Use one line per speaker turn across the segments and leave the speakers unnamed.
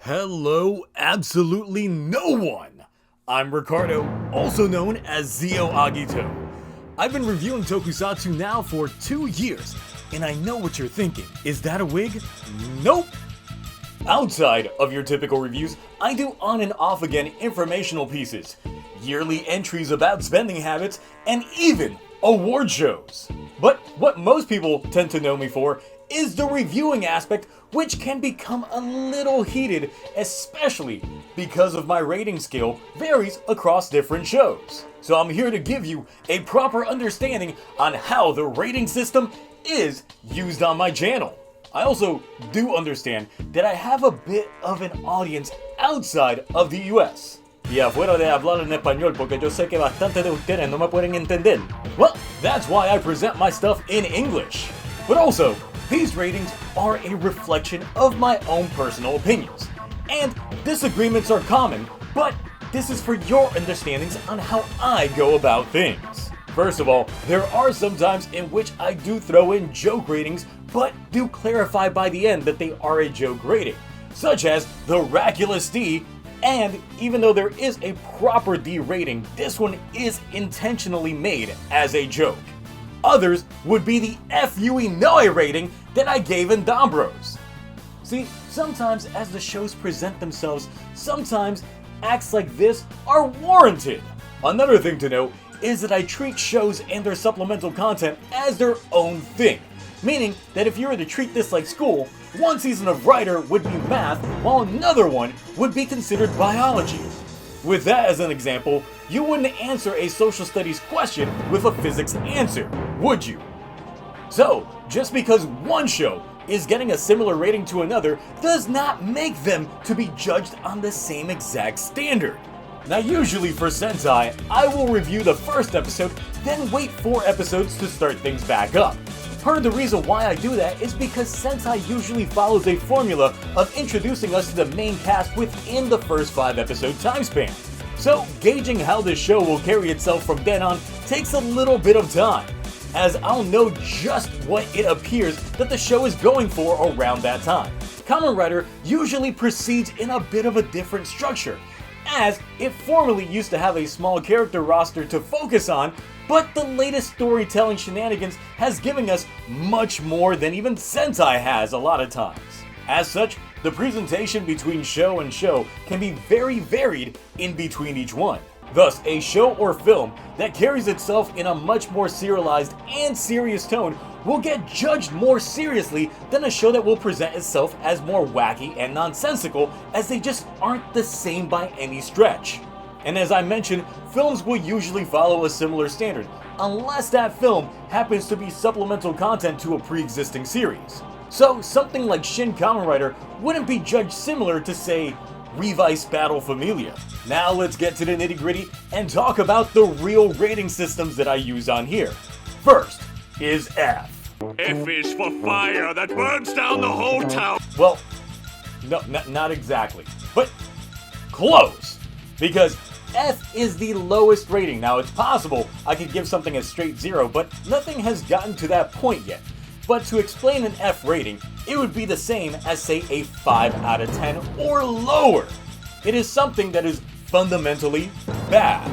Hello, absolutely no one! I'm Ricardo, also known as Zio Agito. I've been reviewing Tokusatsu now for 2 years, and I know what you're thinking. Is that a wig? Nope! Outside of your typical reviews, I do on and off again informational pieces, yearly entries about spending habits, and even award shows. But what most people tend to know me for is the reviewing aspect, which can become a little heated, especially because of my rating scale varies across different shows. So I'm here to give you a proper understanding on how the rating system is used on my channel. I also do understand that I have a bit of an audience outside of the US. Y afuera de hablar en español, porque yo sé que bastante de ustedes no me pueden entender. Well, that's why I present my stuff in English. But also, these ratings are a reflection of my own personal opinions. And disagreements are common, but this is for your understandings on how I go about things. First of all, there are some times in which I do throw in joke ratings, but do clarify by the end that they are a joke rating, such as the Raculous D, and even though there is a proper D rating, this one is intentionally made as a joke. Others would be the FUE Noe rating that I gave in Dombros. See, sometimes as the shows present themselves, sometimes acts like this are warranted. Another thing to note is that I treat shows and their supplemental content as their own thing. Meaning that if you were to treat this like school, one season of Writer would be math, while another one would be considered biology. With that as an example, you wouldn't answer a social studies question with a physics answer, would you? So, just because one show is getting a similar rating to another does not make them to be judged on the same exact standard. Now usually for Sentai, I will review the first episode, then wait 4 episodes to start things back up. Part of the reason why I do that is because Sentai usually follows a formula of introducing us to the main cast within the first 5 episode time span. So gauging how this show will carry itself from then on takes a little bit of time, as I'll know just what it appears that the show is going for around that time. Kamen Rider usually proceeds in a bit of a different structure, as it formerly used to have a small character roster to focus on, but the latest storytelling shenanigans has given us much more than even Sentai has a lot of times. As such, the presentation between show and show can be very varied in between each one. Thus, a show or film that carries itself in a much more serialized and serious tone will get judged more seriously than a show that will present itself as more wacky and nonsensical, as they just aren't the same by any stretch. And as I mentioned, films will usually follow a similar standard, unless that film happens to be supplemental content to a pre-existing series. So something like Shin Kamen Rider wouldn't be judged similar to, say, Revice Battle Familia. Now let's get to the nitty-gritty and talk about the real rating systems that I use on here. First is F.
F is for fire that burns down the whole town.
Well, no, not exactly, but close. Because F is the lowest rating. Now it's possible I could give something a straight 0, but nothing has gotten to that point yet. But to explain an F rating, it would be the same as, say, a 5 out of 10 or lower. It is something that is fundamentally bad.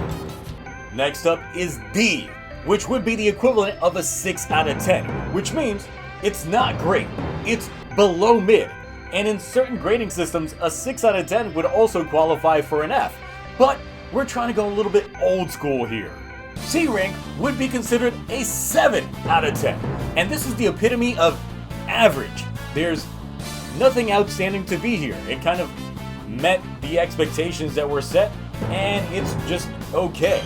Next up is D, which would be the equivalent of a 6 out of 10, which means it's not great, it's below mid. And in certain grading systems, a 6 out of 10 would also qualify for an F, but we're trying to go a little bit old school here. C rank would be considered a 7 out of 10, and this is the epitome of average. There's nothing outstanding to be here. It kind of met the expectations that were set, and it's just okay.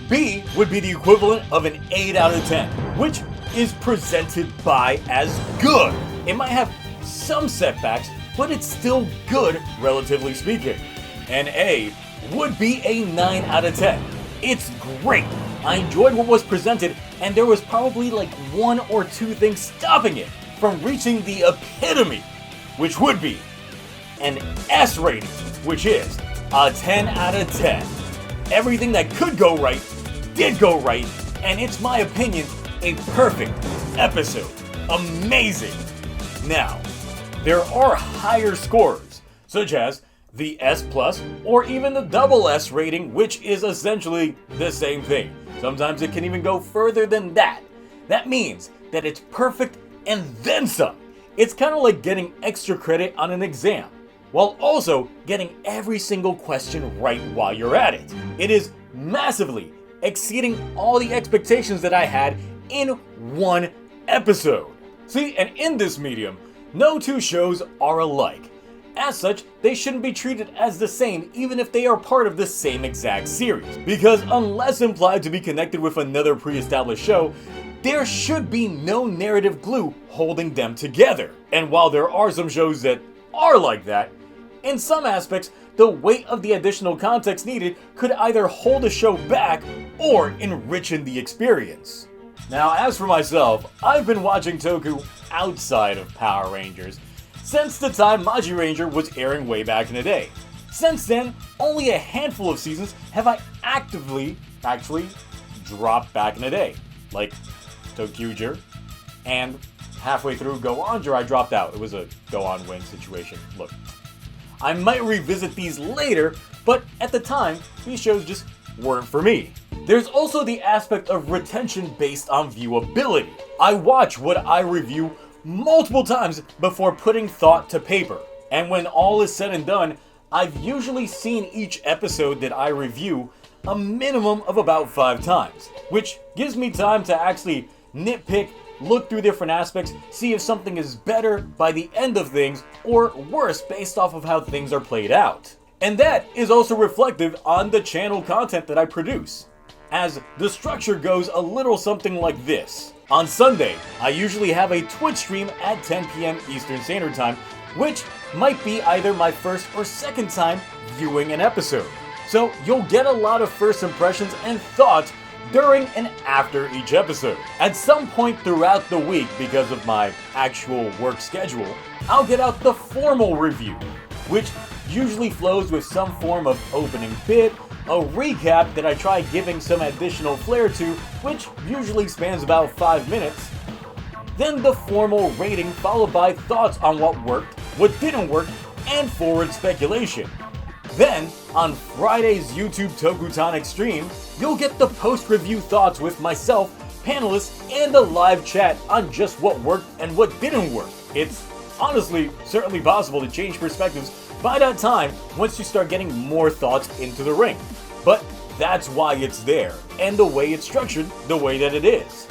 B would be the equivalent of an 8 out of 10, which is presented by as good. It might have some setbacks, but it's still good, relatively speaking. And A would be a 9 out of 10. It's great. I enjoyed what was presented, and there was probably like 1 or 2 things stopping it from reaching the epitome, which would be an S rating, which is a 10 out of 10. Everything that could go right did go right, and it's my opinion a perfect episode. Amazing. Now, there are higher scorers, such as the S+, or even the double S rating, which is essentially the same thing. Sometimes it can even go further than that. That means that it's perfect and then some. It's kind of like getting extra credit on an exam, while also getting every single question right while you're at it. It is massively exceeding all the expectations that I had in one episode. See, and in this medium, no two shows are alike. As such, they shouldn't be treated as the same even if they are part of the same exact series. Because unless implied to be connected with another pre-established show, there should be no narrative glue holding them together. And while there are some shows that are like that, in some aspects, the weight of the additional context needed could either hold a show back or enrich the experience. Now, as for myself, I've been watching Toku outside of Power Rangers since the time Maji Ranger was airing way back in the day. Since then, only a handful of seasons have I actually dropped back in the day, like Tokyuger, and halfway through Go-Onger I dropped out. It was a go-on-wing situation. Look, I might revisit these later, but at the time, these shows just weren't for me. There's also the aspect of retention based on viewability. I watch what I review multiple times before putting thought to paper. And when all is said and done, I've usually seen each episode that I review a minimum of about 5 times, which gives me time to actually nitpick, look through different aspects, see if something is better by the end of things or worse based off of how things are played out. And that is also reflective on the channel content that I produce, as the structure goes a little something like this. On Sunday, I usually have a Twitch stream at 10 p.m. Eastern Standard Time, which might be either my first or second time viewing an episode. So you'll get a lot of first impressions and thoughts during and after each episode. At some point throughout the week, because of my actual work schedule, I'll get out the formal review, which usually flows with some form of opening bit, a recap that I try giving some additional flair to, which usually spans about 5 minutes, then the formal rating followed by thoughts on what worked, what didn't work, and forward speculation. Then, on Friday's YouTube Tokutonic stream, you'll get the post-review thoughts with myself, panelists, and a live chat on just what worked and what didn't work. It's honestly certainly possible to change perspectives by that time once you start getting more thoughts into the ring. But that's why it's there, and the way it's structured the way that it is.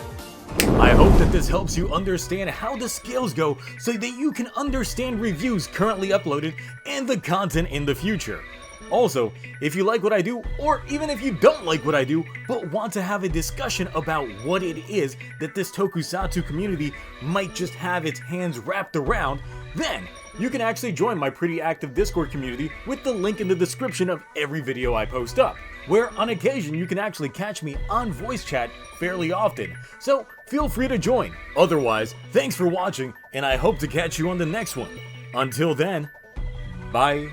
I hope that this helps you understand how the scales go so that you can understand reviews currently uploaded and the content in the future. Also, if you like what I do, or even if you don't like what I do, but want to have a discussion about what it is that this Tokusatsu community might just have its hands wrapped around, then you can actually join my pretty active Discord community with the link in the description of every video I post up, where on occasion you can actually catch me on voice chat fairly often, so feel free to join. Otherwise, thanks for watching, and I hope to catch you on the next one. Until then, bye.